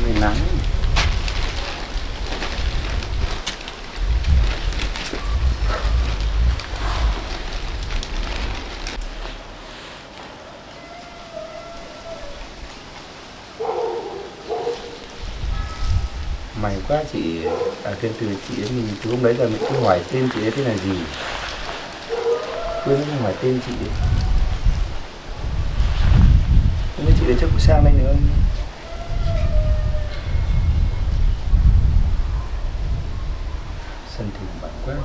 ngày nắng. May quá chị, tên từ chị ấy mình từ hôm đấy giờ mình cứ hỏi tên chị ấy tên là gì, quên mất hỏi tên chị ấy. Không biết chị ấy chắc có sang đây nữa không? Sân thượng bận quá.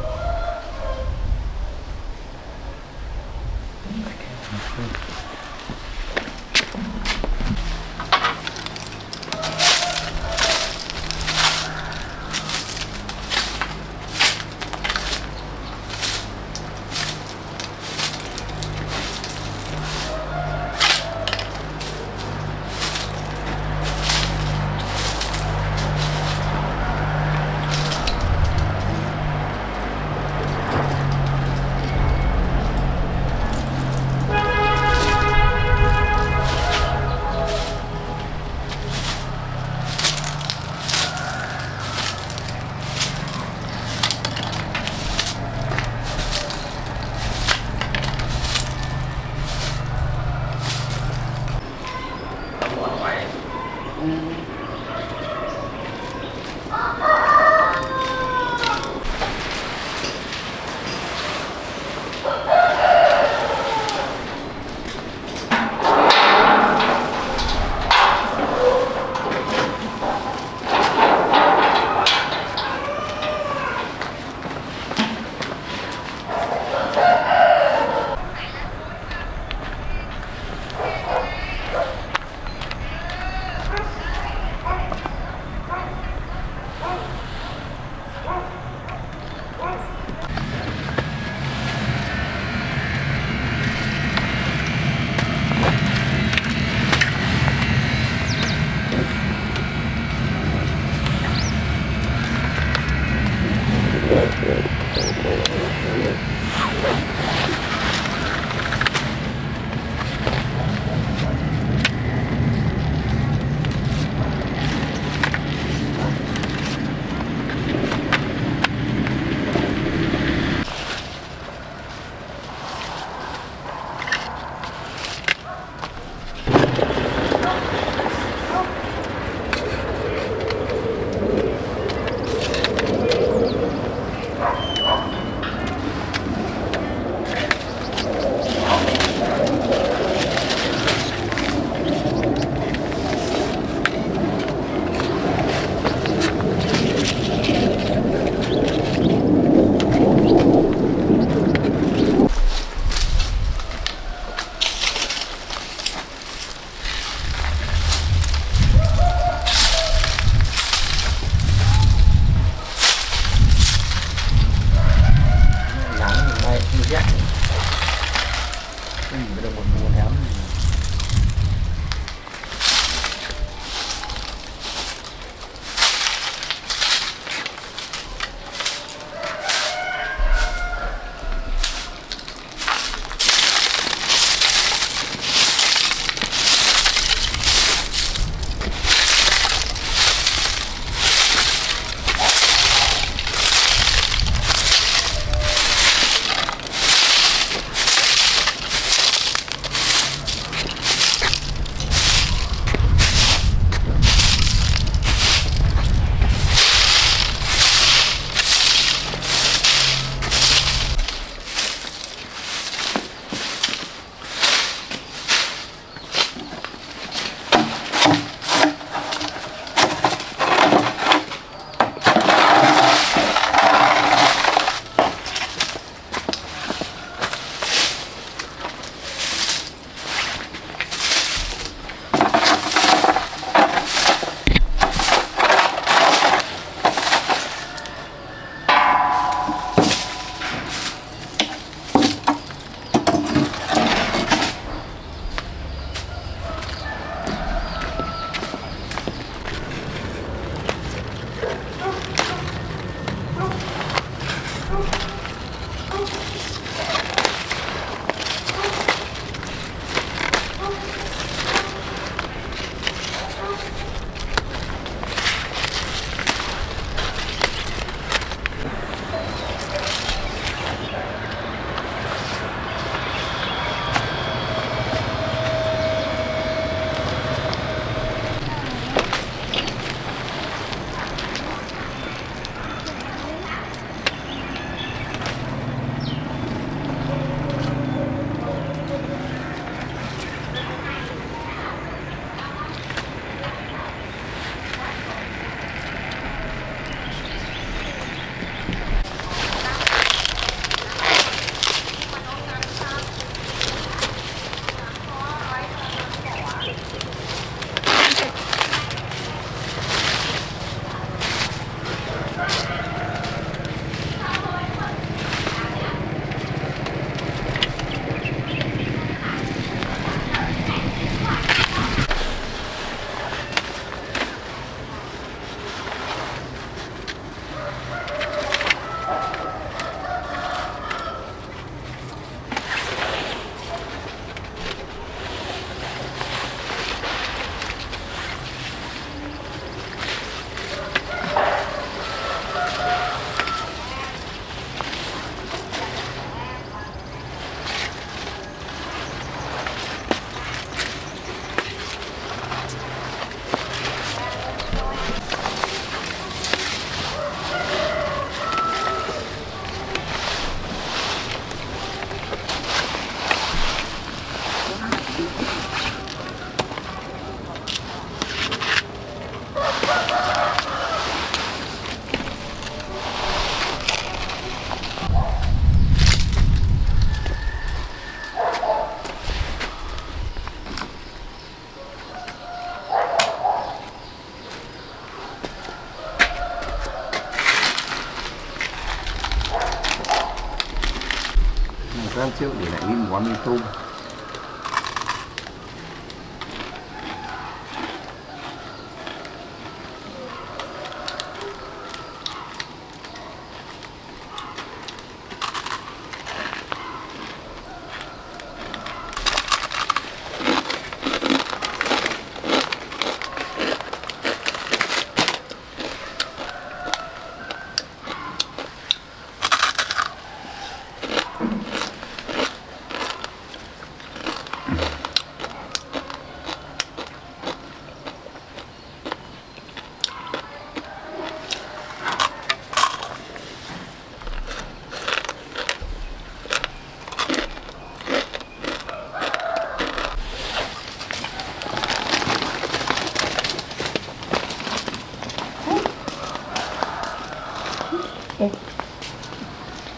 ra trước để lại nguyên món mì tôm.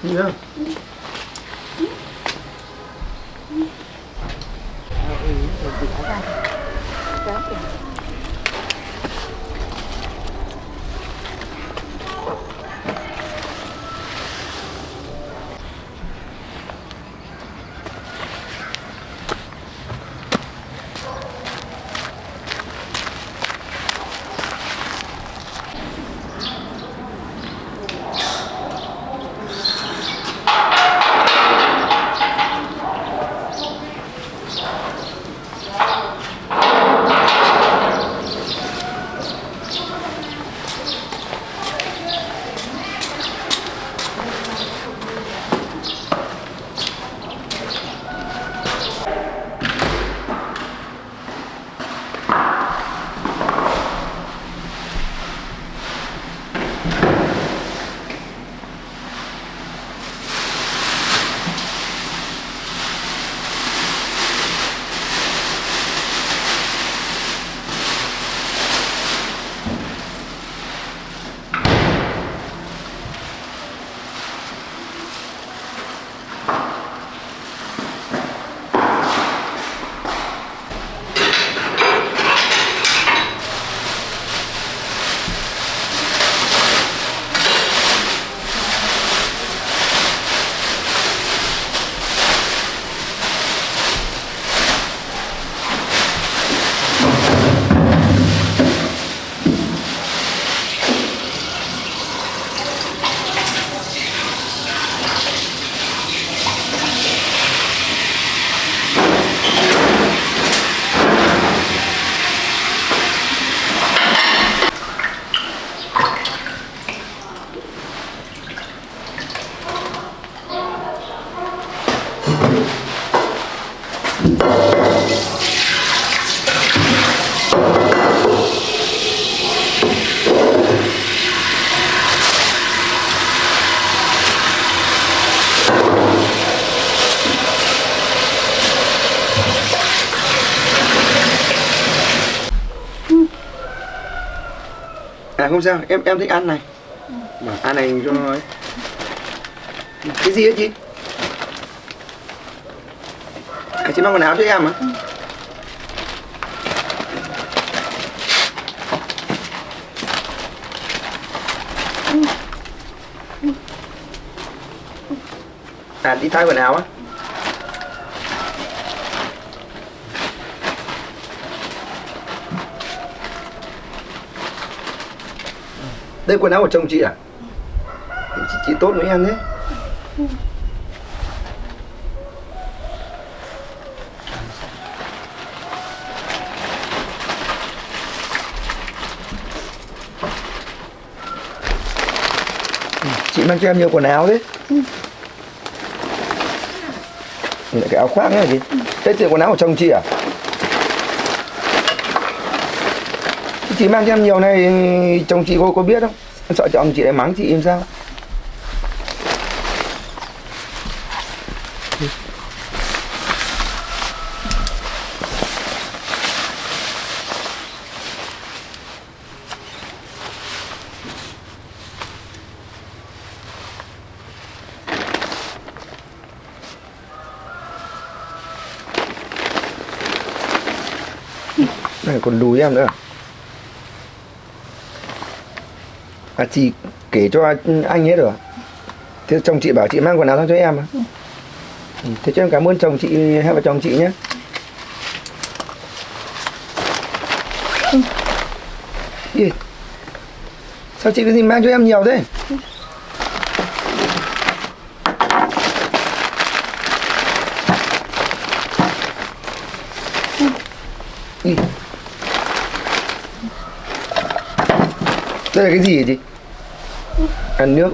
Gì đâu? À không sao, em thích ăn này. Mà ăn này cho nó ấy. Cái gì ấy chị? À, chị mang quần áo cho em á? À đi thay quần áo á? Đây quần áo của chồng chị à? Chị tốt với em đấy. Chị mang cho em nhiều quần áo đấy. Lại cái áo khoác nữa là gì? Thế thì quần áo của chồng chị à? Chị mang cho em nhiều này, chồng chị có biết không? Em sợ chồng chị lại mắng chị em sao? Này còn đùi em nữa. À chị kể cho anh hết rồi. Thế chồng chị bảo chị mang quần áo sang cho em à? Thế cho em cảm ơn chồng chị, hai vợ chồng chị nhé. Gì? Sao chị cái gì mang cho em nhiều thế? Gì? Đây là cái gì hả chị? Ăn nước.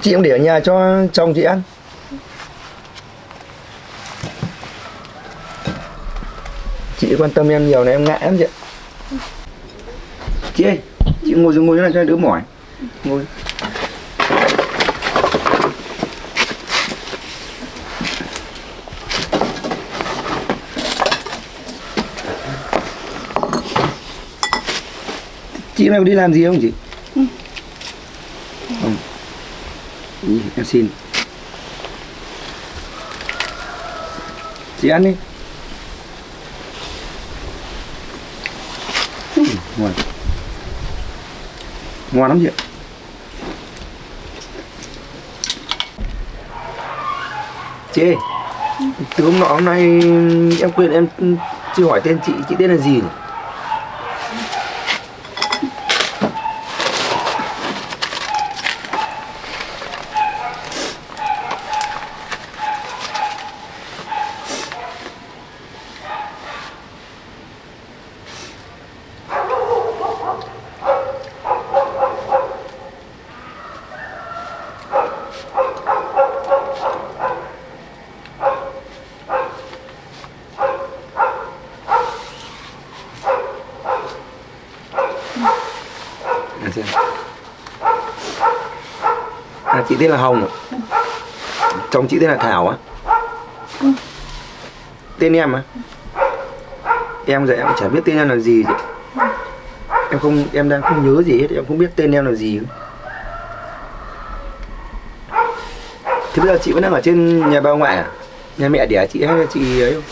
Chị cũng để ở nhà cho chồng chị ăn. Chị quan tâm em nhiều này em ngại lắm chị ạ. Chị ơi, chị ngồi chỗ này cho đỡ mỏi. Ngồi. Chị này có đi làm gì không chị? Không. Em xin. Chị ăn đi. Ngon. Ngon lắm chị ạ. Chị ơi, từ hôm nay em quên em chưa hỏi tên chị tên là gì nhỉ? xem. Chị tên là Hồng à? Chồng chị tên là Thảo á? Tên em á? Em giờ em chả biết tên em là gì chị. Em đang không nhớ gì hết, em không biết tên em là gì. Thế bây giờ chị vẫn đang ở trên nhà bà ngoại à? Nhà mẹ đẻ chị hay là chị ấy không?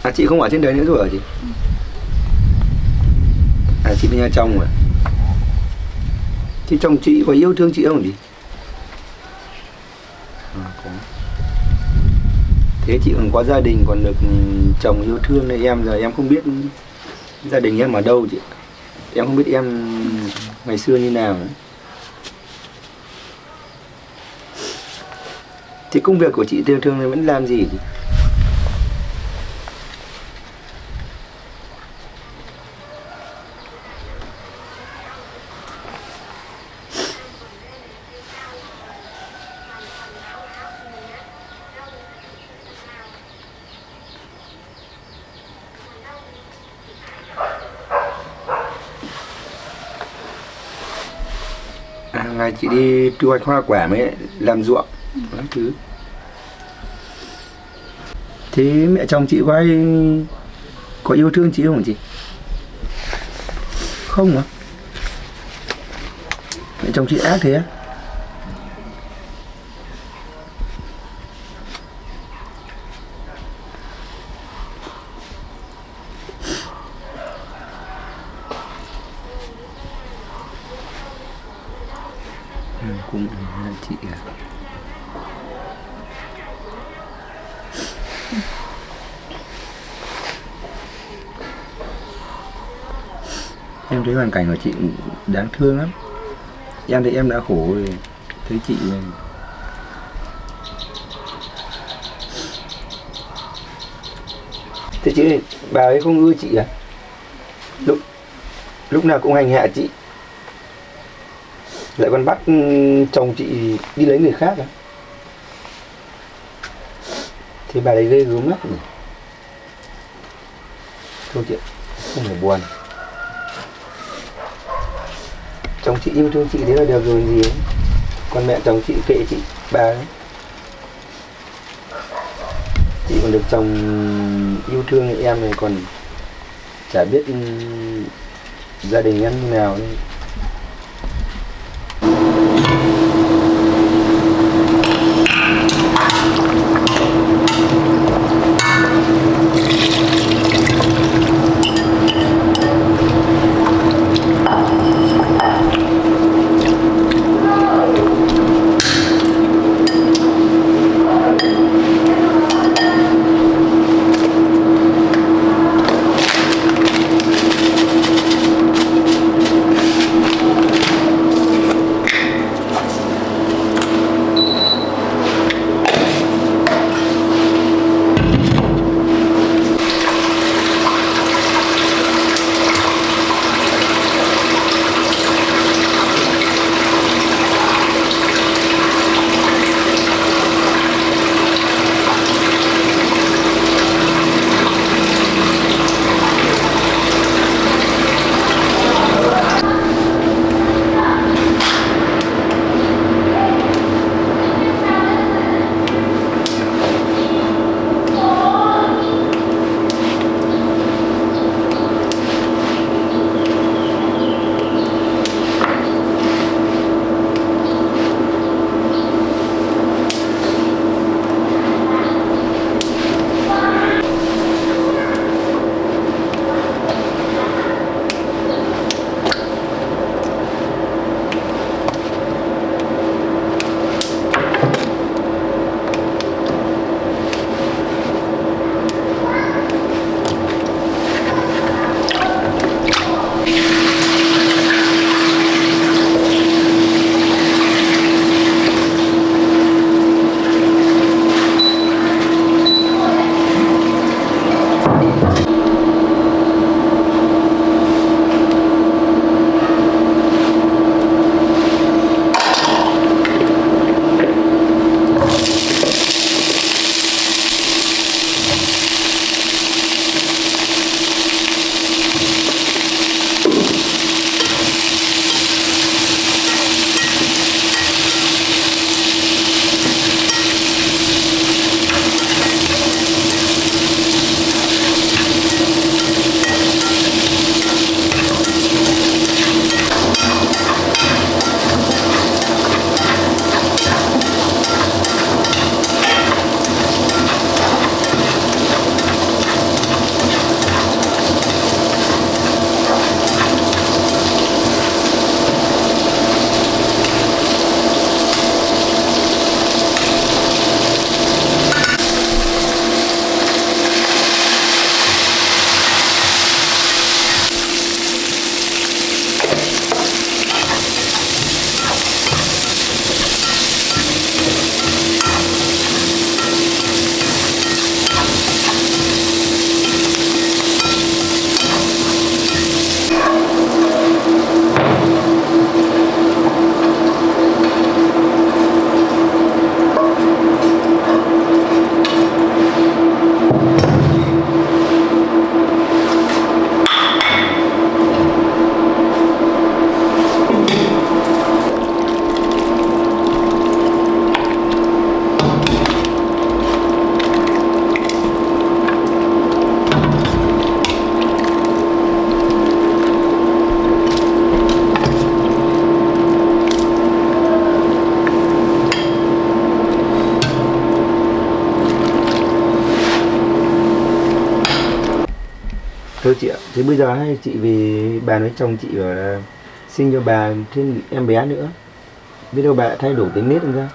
À, chị không ở trên đấy nữa rồi hả chị? À, chị bên nhà chồng rồi. Thì chồng chị có yêu thương chị không chị? À, có. Thế chị còn có gia đình, còn được chồng yêu thương này, em giờ em không biết gia đình em ở đâu chị. Em không biết em ngày xưa như nào nữa. Thì công việc của chị thường thì vẫn làm gì chị? Hàng ngày chị đi thu hoạch hoa quả mới làm ruộng các thứ. Thế mẹ chồng chị có yêu thương chị không chị? Không à? Mẹ chồng chị ác thế á? Cũng là chị à? Em thấy hoàn cảnh của chị đáng thương lắm. Em thấy em đã khổ rồi, thấy chị thế chị, bà ấy không ưa chị à? Lúc nào cũng hành hạ chị, lại còn bắt chồng chị đi lấy người khác à? Thì bà ấy ghê gớm lắm nhỉ. Thôi chị, không phải buồn. Chồng chị yêu thương chị thế là được rồi gì ấy. Còn mẹ chồng chị kệ chị, bà ấy. Chị còn được chồng yêu thương như em này, còn chả biết gia đình em như nào nữa. Thôi chị ạ, thế bây giờ hay chị về bàn với chồng chị bảo là sinh cho bà thêm em bé nữa, biết đâu bà lại thay đổi tính nết làm sao.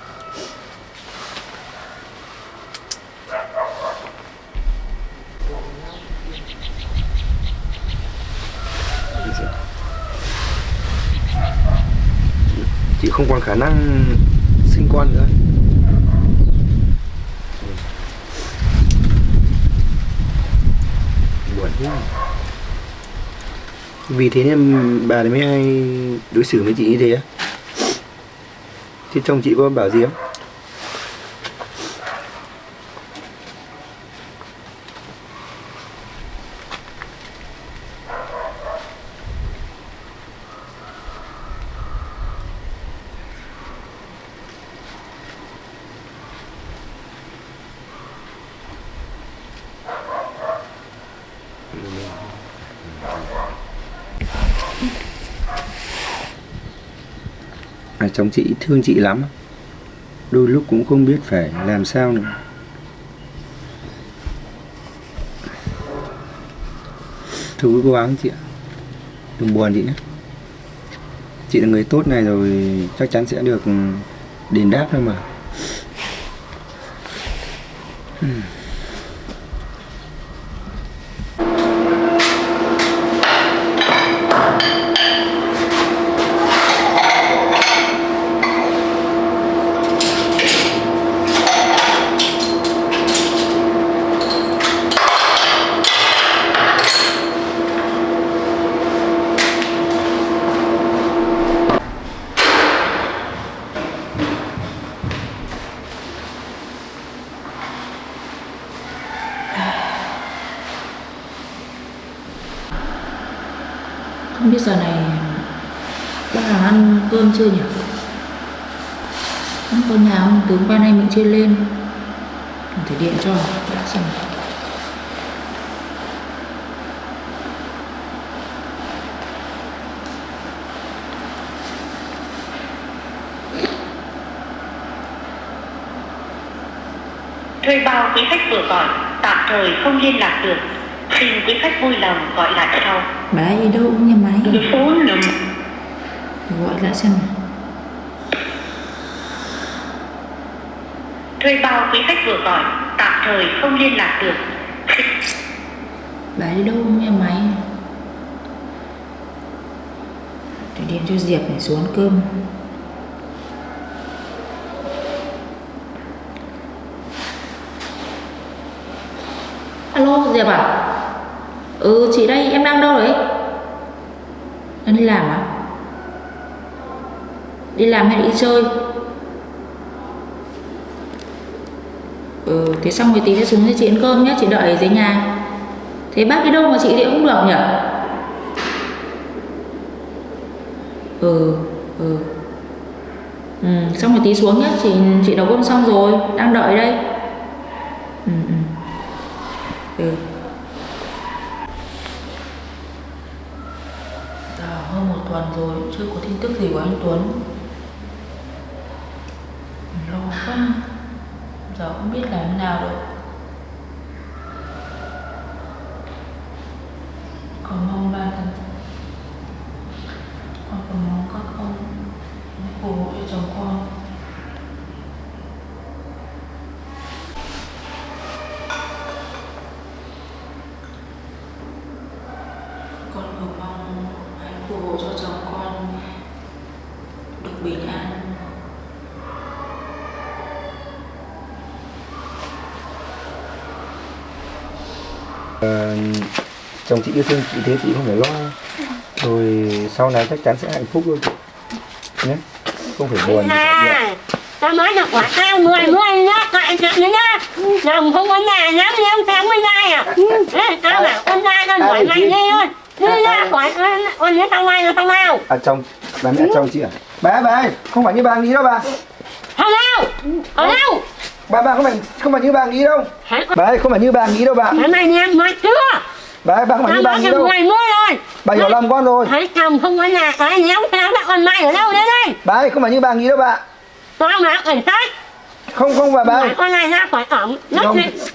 không còn khả năng sinh con nữa. Buồn thế. Vì thế nên bà mới hay đối xử với chị như thế á? Thế chồng chị có bảo gì không? Chồng chị thương chị lắm, đôi lúc cũng không biết phải làm sao nữa. Thôi cứ cố gắng chị ạ, đừng buồn chị nhé. Chị là người tốt này rồi, chắc chắn sẽ được đền đáp thôi mà. Không biết giờ này bác Hằng ăn cơm chưa nhỉ? Không có nhà ông tướng qua nay mình chưa lên, phải điện cho bác xem. Thuê bao quý khách vừa gọi tạm thời không liên lạc được, xin quý khách vui lòng gọi lại sau. Bà ấy đâu nhà máy? The phone number. Gọi lại xem nào. Thuê bao quý khách vừa gọi tạm thời không liên lạc được. Bà ấy đâu nhà máy? Để điện cho Diệp để xuống ăn cơm. Alo Diệp à? Ừ chị đây, em đang đâu đấy? Đang đi làm à? Đi làm hay đi chơi? Ừ thế xong rồi tí sẽ xuống cho chị ăn cơm nhé, chị đợi ở dưới nhà. Thế bác đi đâu mà chị điện không được nhỉ? Xong rồi tí xuống nhé, chị nấu cơm xong rồi, đang đợi đây. Hơn một tuần rồi chưa có tin tức gì của anh Tuấn, lo quá, giờ không biết làm thế nào đâu. Còn mong ba thân, con còn mong các con phù hộ cho chồng con. Con cầu mong hãy phù hộ cho chồng con được bình an. Chồng chị yêu thương chị thế chị không phải lo, rồi sau này chắc chắn sẽ hạnh phúc luôn nhé, không phải buồn. Tao nói là quả tao 10 nhá, tại chuyện đấy nhá. Làm không có nhà lắm em theo con trai à. Tao bảo con trai tao hỏi mày đi thôi. Đi ra khỏi con nhớ thằng mày là thằng nào. Chồng, bà mẹ chồng chị à? Bà ơi, không phải như bà nghĩ đâu bà. Thằng nào? Ở đâu? Bà không phải như bà nghĩ đâu. Bà ơi, không phải như bà nghĩ đâu bà. Cái này em nói chưa? Bà ơi, bà không phải như bà nghĩ đâu. 10 rồi. Bà hiểu lầm con rồi. Thấy chồng không có nhà cái nhéo theo là con mày ở đâu đấy đây? Bà ơi, không phải như bà nghĩ đâu bà. Tao nói cảnh sát. Không phải bà ơi. Con này ra khỏi ẩm.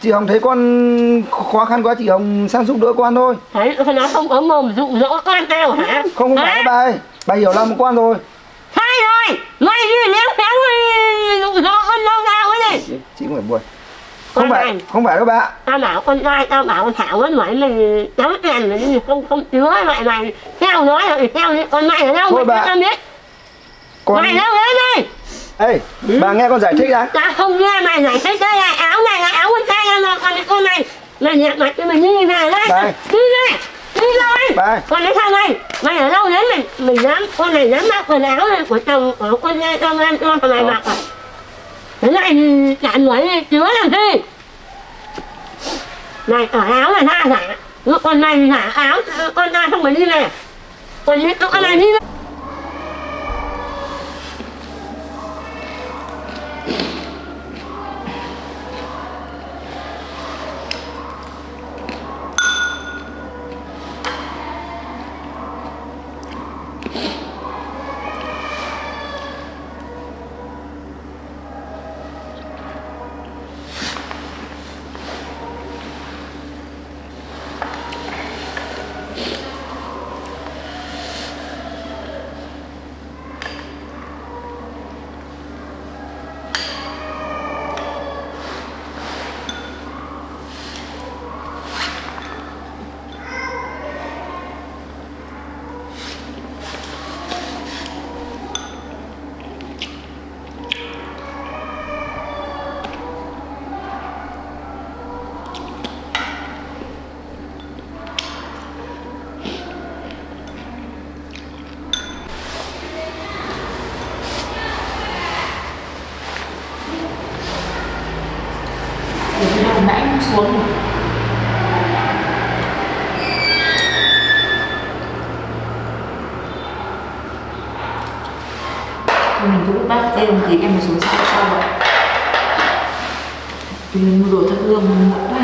Chị Hồng thấy con khó khăn quá, chị Hồng sang giúp đỡ con thôi. Thấy nó không có mồm dụ dỗ con tao hả? Không phải đâu bà ơi. Bà hiểu lầm con rồi. Sai rồi. Mày đi léo khéo dụ dỗ con đâu tao cái gì? Chị không phải buồn. Không phải đâu bà. Tao bảo con trai, tao bảo con Thảo vẫn nói mình cháu tiền là không chứa lại mày theo nói rồi theo con mày ở đâu thôi mà tao biết. Con... Mày đâu đến đi. Ê, bà nghe con giải thích đã. Tao không nghe mày giải thích đây là áo này là áo con trai là con này. Mày nhặt mặt cho mày như thế này đấy. Đây. Đi đây. Đi đâu Đây. Con nói sao đây? Mày ở đâu đến mày dám, con này dám mặc quần áo này của chồng của con trai công an cho mày mặc à? Thế này chả nói chứa làm gì? Này ở áo là tha giả. Con này giả áo, con ta không phải đi này. Con này đi này. Nãy em xuống rồi. Thôi mình cũng bác tên thì em phải xuống sau vậy. Thì mình mua đồ thắp hương muộn quá.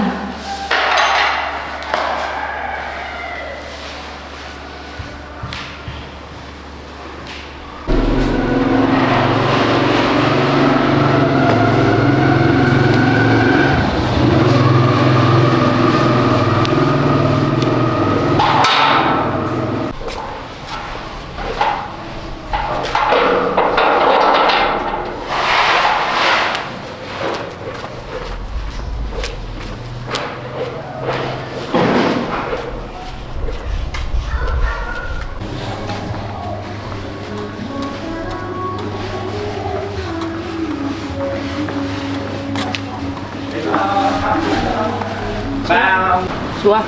Chú à?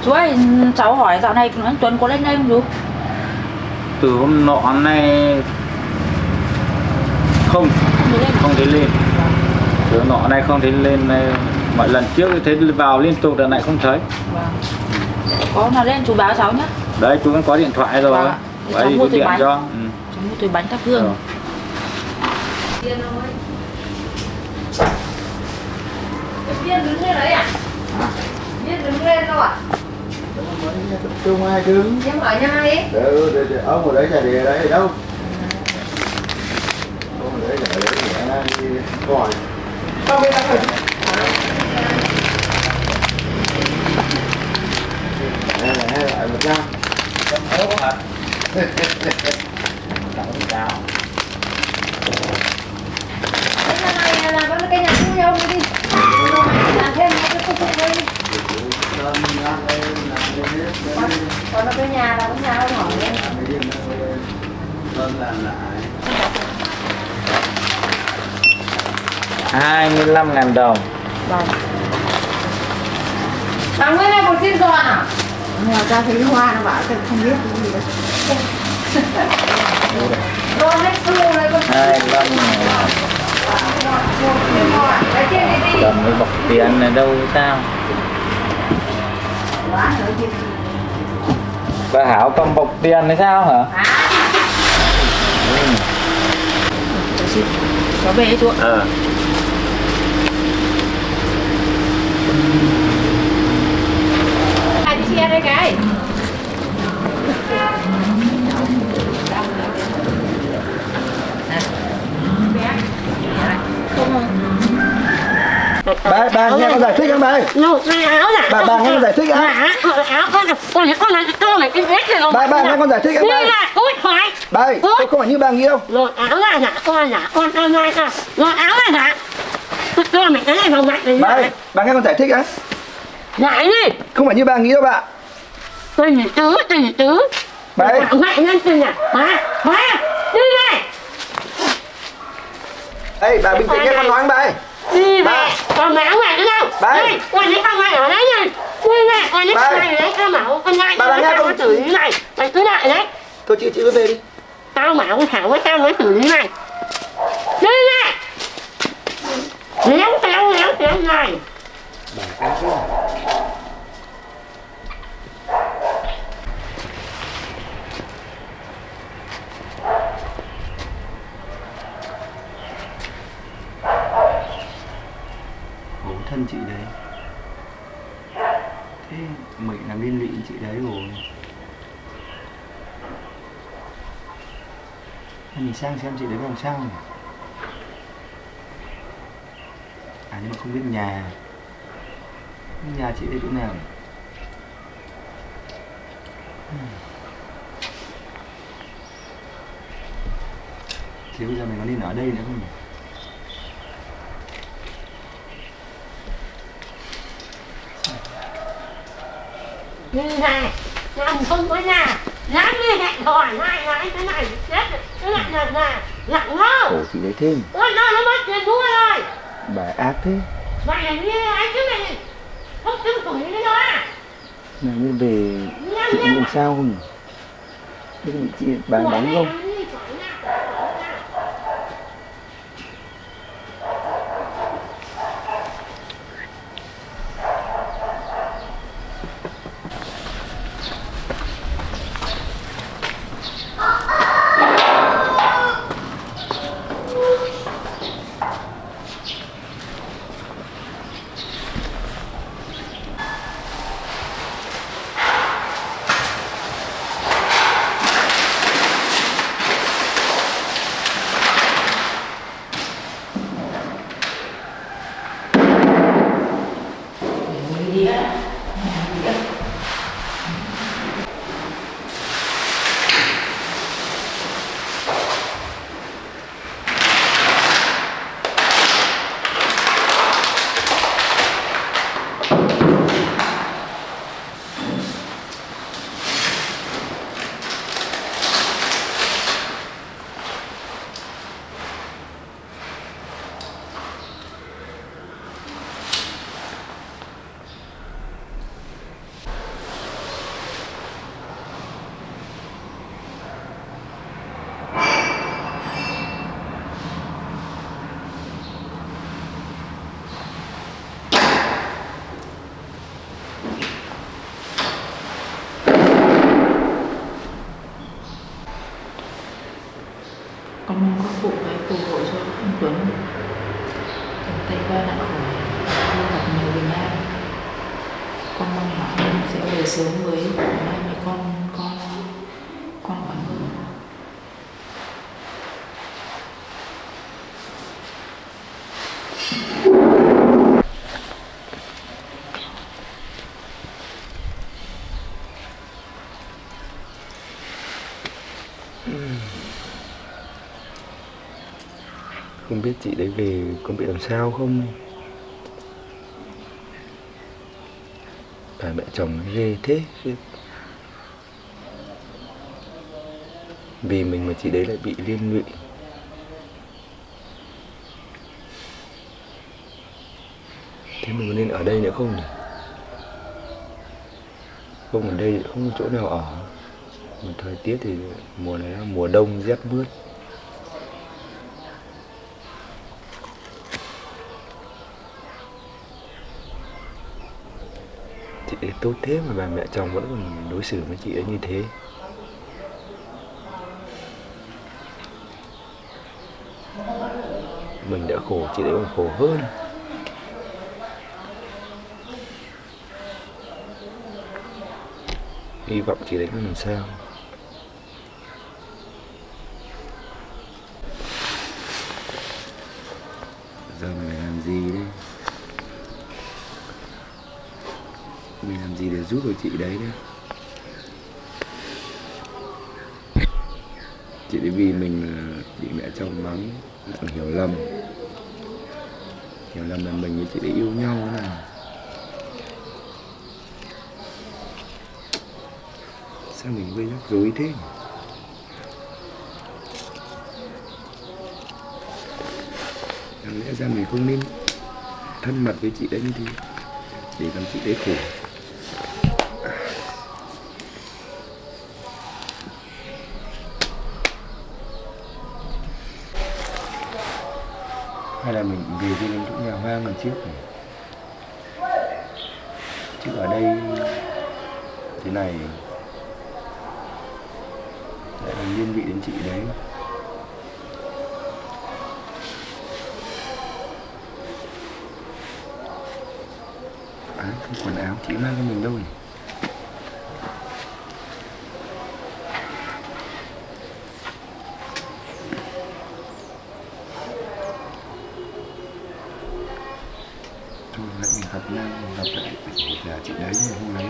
Chú ơi, cháu hỏi dạo này anh Tuấn có lên đây không chú? Từ hôm nọ này không thấy lên. Từ hôm nọ này không thấy lên này, mọi lần trước thấy vào liên tục, đợt này không thấy. Vâng. Có nào lên chú báo cháu nhé. Đấy chú vẫn có điện thoại rồi. Vâng. Đấy Cháu thì mua cứ túi điện bánh. cho. Cháu mua túi bánh thắp hương. Viên đứng lên đấy à? Viên đứng lên đâu à? Tập trung ai đứng. Em hỏi nhau đi. Ông ở đấy chả để đấy đâu. Ông ở đấy chả để đang đi gọi. Không biết đâu rồi. Hay lại 100. Trong ốp hả? Cháo. Cái này là cái nhà cũ nhau đi. Làm thêm cái công cụ đây. Còn ở cái nhà là cũng nhà ông hỏi em. Vâng làm lại. 25.000 đồng. Vâng. Bà Nguyên này một xin giòn à? Ngoài ra thấy hoa nó bảo không biết cái gì đâu. Rồi hết xu này con. 25.000. Cầm cái bọc tiền này đâu sao? Bà Hảo cầm bọc tiền hay sao hả? Cháu về chú ạ. Anh chia đây cái. Bà nghe con giải thích không bà ơi? Cái áo này. Bà nghe con giải thích á? Áo con này cái vết này nó. Bà nghe con giải thích á bà? Đi là cút khỏi. Bà ơi, tôi không phải như bà nghĩ đâu. Rồi áo là giả, con này à. Rồi áo là giả. Tôi mày cái này vào mặt này. Bà ơi, bà nghe con giải thích á? Giải đi. Không phải như bà nghĩ đâu bà. Tôi nhìn tứ. Bà ơi. Mẹ nhân tôi nè. Đi Ê, bà bình tĩnh nghe con nói bà ơi. Đi Ba. mẹ, con mẹ mày nữa đâu? Ba. Đây, con đi con mày ở đấy này. Đi mẹ, con đi con mày đấy, tao bảo con ngay. Ba làm nha, tao con. xử lý này, mày cứ lại đấy. Thôi chị cứ về đi. Tao bảo con Thảo với tao mới xử lý này. Đi mẹ. Léo này. Bà ác thế à? Bố thân chị đấy. Thế mình làm liên lụy chị đấy rồi. Thế mình sang xem chị đấy làm sao nhỉ? À nhưng mà không biết nhà chị đấy chỗ nào. Thế bây giờ mình có nên ở đây nữa không nhỉ? Đi này, làm không có nhà. Dám đi hẹn hỏi mai nói thế này, chết rồi. Cái này là lặng ngơ. Khổ chị đấy thêm. Ôi nó mất tiền mua rồi. Bà ác thế. Mày là như anh chứ mày không tin tuổi nữa đâu à. Này như về chị làm sao không nhỉ? Thế bị chị bà đánh không? Con mong các cụ hãy phù hộ cho anh Tuấn trong tay qua nạn khỏi, luôn gặp nhiều bình an. Con mong là anh sẽ về sớm với hai mẹ con khỏe hơn. Không biết chị đấy về có bị làm sao không? Bà mẹ chồng ghê thế. Vì mình mà chị đấy lại bị liên lụy. Thế mình có nên ở đây nữa không nhỉ? Không ở đây không có chỗ nào ở. Mà thời tiết thì mùa này là mùa đông rét mướt. Chị ấy tốt thế mà bà mẹ chồng vẫn còn đối xử với chị ấy như thế. Mình đã khổ, chị ấy còn khổ hơn. Hy vọng chị ấy không làm sao. Giờ mình làm gì đây? Mình làm gì để giúp được chị đấy đây? Chị đấy vì mình bị mẹ chồng mắng, hiểu lầm là mình với chị đấy yêu nhau thế nào. Sao mình gây rắc rối thế? Lẽ ra mình không nên thân mật với chị đấy như thế, để làm chị đấy khổ. Hay là mình về đi đến chỗ nhà hoang lần trước này, chứ ở đây thế này lại là liên vị đến chị đấy. Cái quần áo chị mang cho mình đâu nhỉ? Thôi lại mình gặp lại nhà chị đấy nhưng không lấy.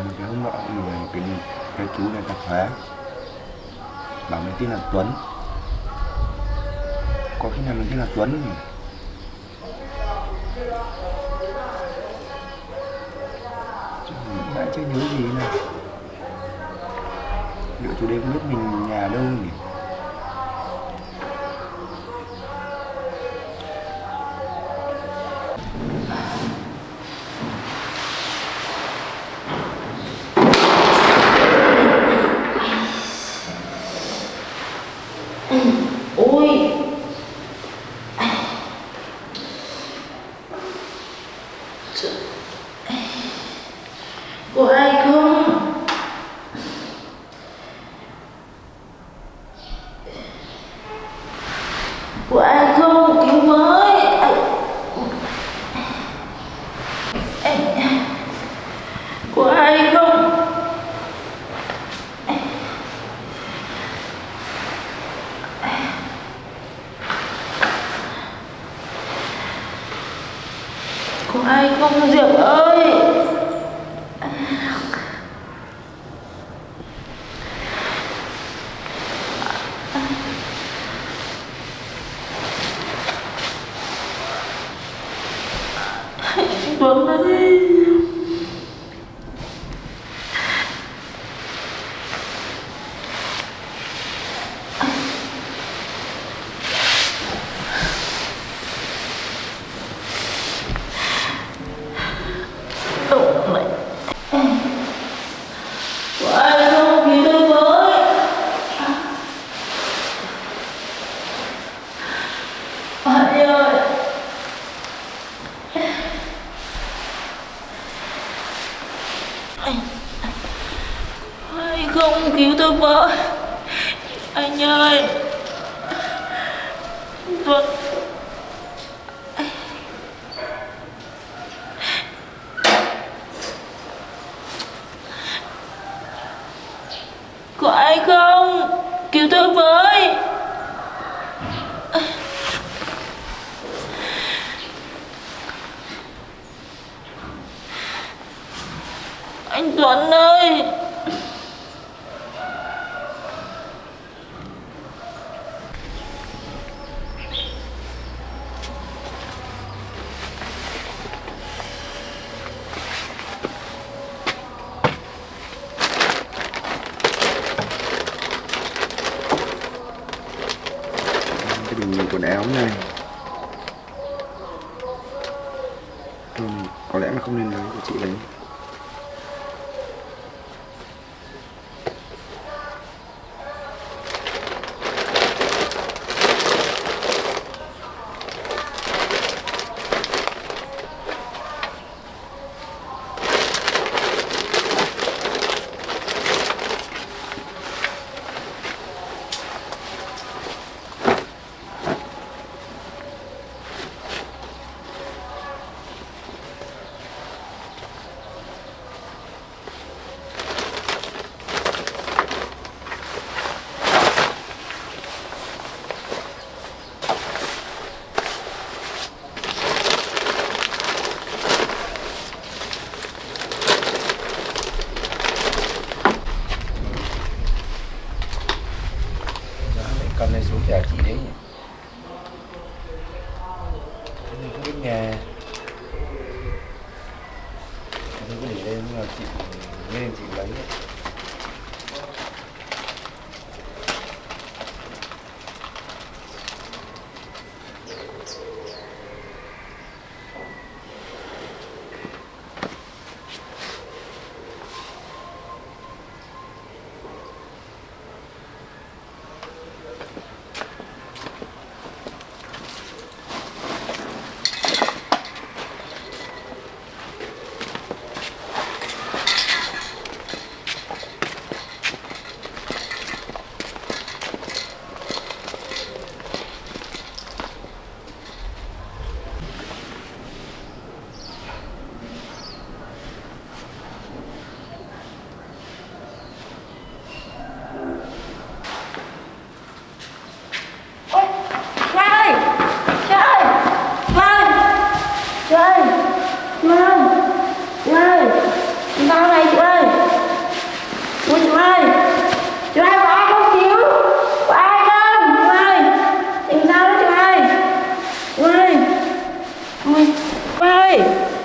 Một cái hôm nọ cái chú này tạp hóa bảo mình tên là Tuấn, có khi nào mình tên là Tuấn không nhỉ? Mãi chưa nhớ gì này. Liệu chú đấy không biết mình nhà đâu nhỉ? Ôi có ai không? Có ai không? Cứu với. Có ai không? Có ai không Diệp ơi? Tuấn ơi. Có ai không cứu tôi với? Anh ơi. Ai không cứu tôi với? Anh ơi. Tuấn. Có ai không? Cứu tôi với. Anh Tuấn ơi. Cái đường quần áo này thôi, có lẽ là không nên lấy của chị lấy. cầm này xuống trả chị đấy nhỉ? Mình không biết nghe. Mình cứ để lên nhưng mà chị lên chị lấy ấy.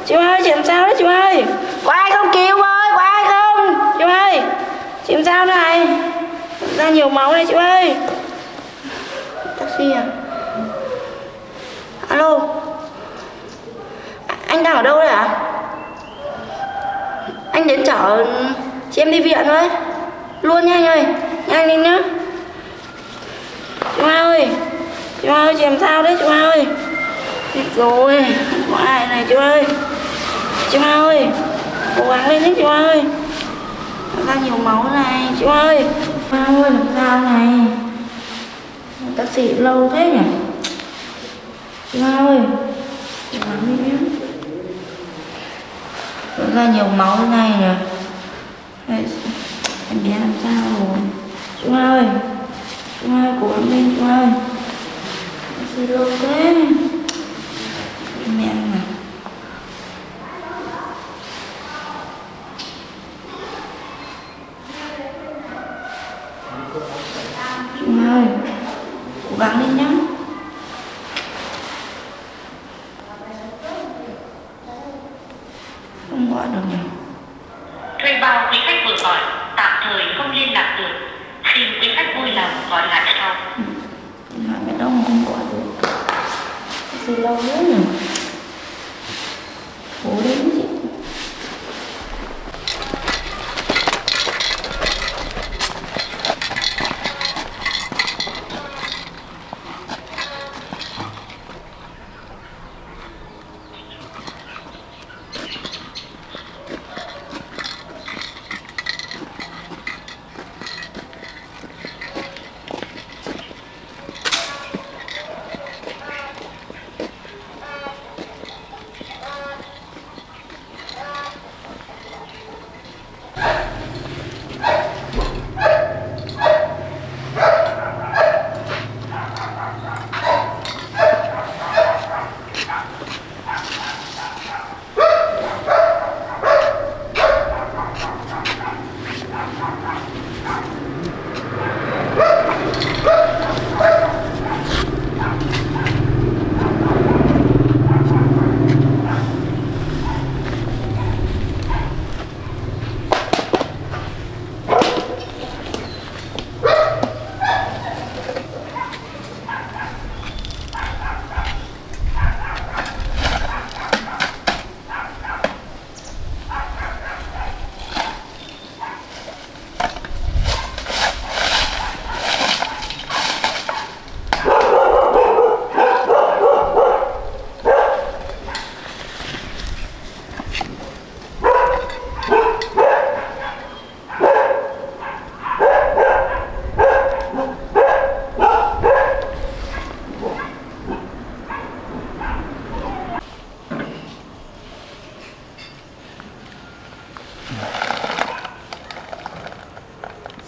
Chị ơi, chị làm sao đấy chị ơi? Có ai không cứu ơi? Có ai không? Chị ơi, chị làm sao này? Ra nhiều máu này chị ơi. Taxi à? Alo. Anh đang ở đâu đấy ạ? Anh đến chở chị em đi viện thôi. Luôn nha anh ơi. Nhanh lên nhá. Chị Hoa ơi. Chị Hoa ơi, chị làm sao đấy chị Hoa ơi? Chết rồi, có ai này chị ơi. Chị Hoa ơi, cố gắng lên nhé chị Hoa ơi. Ra nhiều máu này chị Hoa ơi. Hoa ơi, làm sao này? Taxi lâu thế nhỉ? Chị Hoa ơi, cố gắng lên nhé. Ra nhiều máu thế này nhỉ? Em bé làm sao rồi? Chị Hoa ơi, chị Hoa ơi, cố gắng lên chị Hoa ơi. Taxi lâu thế. Mẹ mà. Chị ơi, cố gắng lên nhá. Không gọi được nhỉ? Thuê bao quý khách vừa gọi tạm thời không liên lạc được. Xin quý khách vui lòng gọi lại sau. Hỏi mẹ đâu mà không gọi được. Gì lâu nữa nhỉ? Cố đến chị.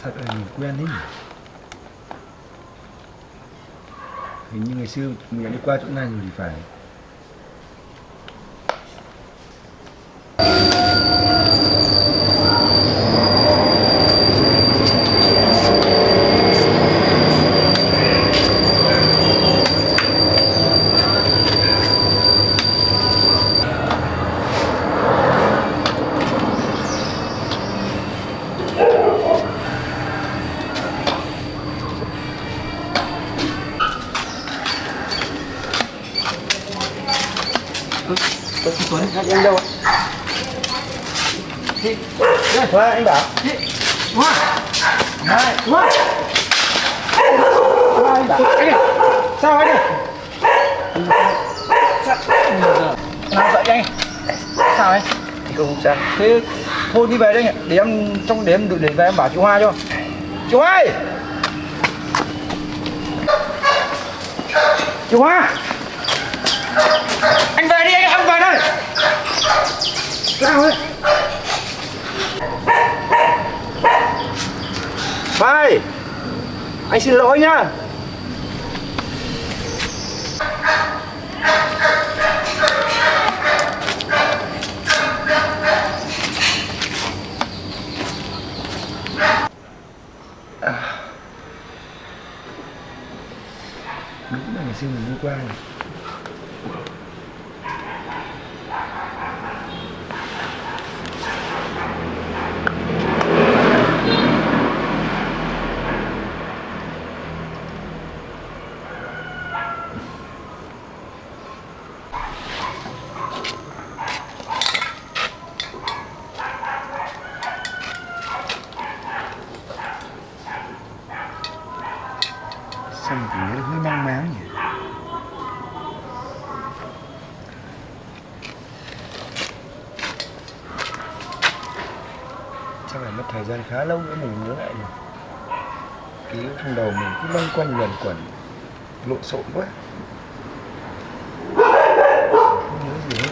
Sao lại nhìn quen thế nhỉ? Hình như ngày xưa mình đã đi qua chỗ này rồi thì phải. Tuấn, em đâu? Hoa, anh bảo. Hoa. Hoa. Hoa. Hoa, anh bảo. Anh ơi. Sao anh ơi? Nào dậy anh. Sao anh? Không sao. Thế thôi đi về đây nhỉ. Để em trong để em để về em bảo chị Hoa cho. Chị Hoa ơi. Chị Hoa. Anh về đi anh về đây. Sao ấy? Vai. Anh xin lỗi nhá. Đúng là ngày xưa mình đi qua này. Sao mà cảm thấy hơi mang máng nhỉ? Chắc phải mất thời gian khá lâu nữa mình nhớ lại nhỉ? Ký ức trong đầu mình cứ loanh quanh luẩn quẩn, lộn xộn quá. Không nhớ gì hết.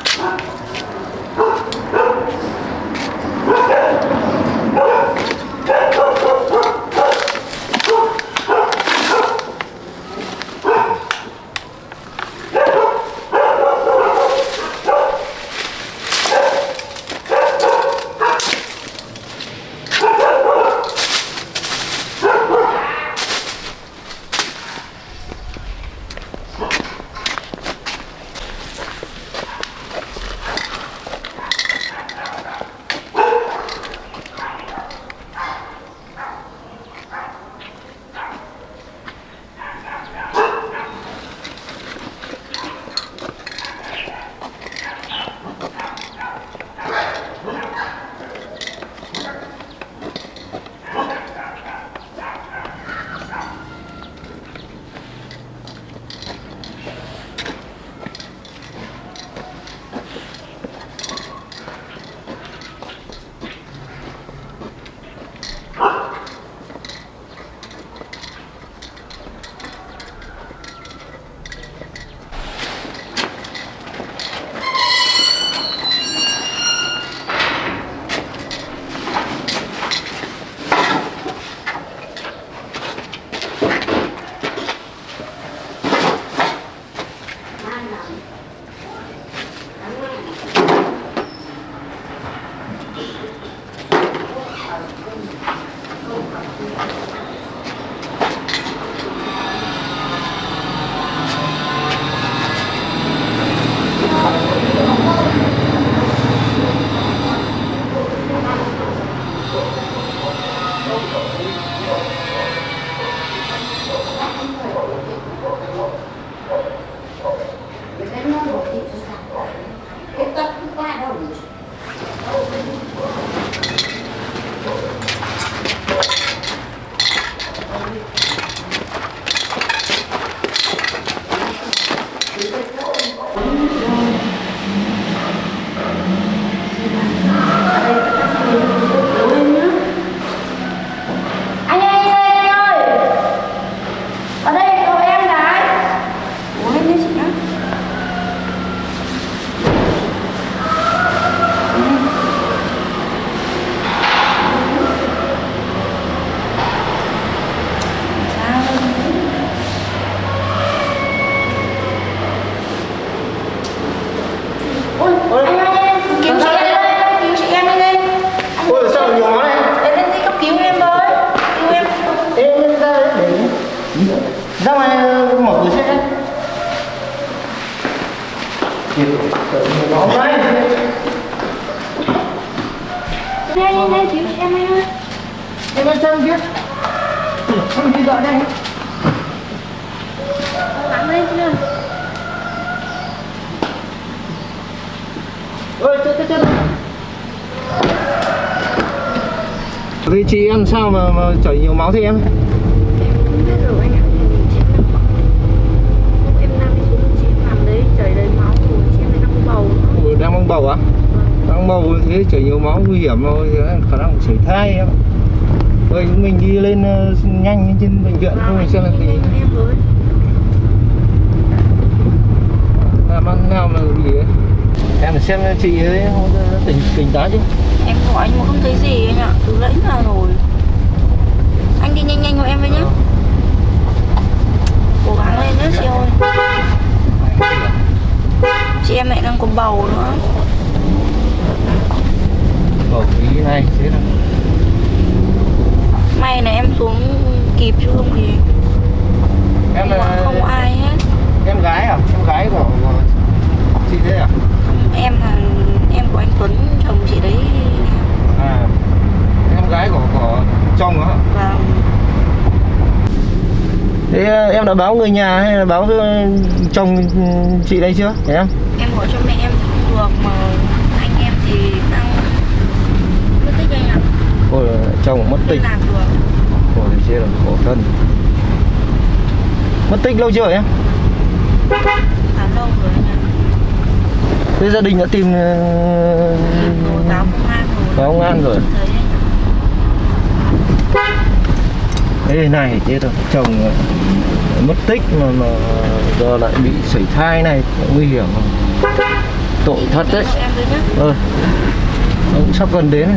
Ra ngoài mở cửa xe đấy. Đây, cứu em ơi. Em lên chân kia. Không đi gọi đây. Lặng lên chưa? Thế chị em sao mà chảy nhiều máu thế em? Em không biết rồi anh ạ. Chị em bảo lúc em đang đi xuống chị nằm đấy chảy đầy máu rồi, chị em đang bầu nữa. Ủa, đang mang bầu á? Đang bầu thế chảy nhiều máu nguy hiểm rồi, khả năng sảy thai em. Vậy mình đi lên nhanh trên bệnh viện thôi xem là gì. Em với. Làm ăn nào mà gì ấy. Em phải xem chị ấy tỉnh táo chứ. Em gọi anh mà không thấy gì anh ạ, từ nãy giờ rồi. Anh đi nhanh nhanh của em với nhá. Cố gắng lên nhé chị ơi. Chị em lại đang có bầu nữa. Bầu ý này thế nào? May là em xuống kịp chứ không thì Em không có ai hết. Em gái à? Em gái của chị thế à? Em là em của anh Tuấn, chồng chị đấy. À, em gái của chồng á? Và Thế em đã báo người nhà hay là báo chồng chị đây chưa? Thấy em? em gọi cho mẹ em thì không được, mà anh em thì đang mất tích anh ạ. Ôi, chồng mất tích. Làm được. Ôi, chết là khổ thân. Mất tích lâu chưa em? Khá lâu rồi anh ạ. Thế gia đình đã tìm Rồi báo công an rồi. báo công an rồi. Thấy anh ạ. Thế này chết rồi, chồng mất tích mà giờ lại bị sảy thai này, nguy hiểm. Tội thật đấy. Em với nhá. Nó cũng sắp gần đến.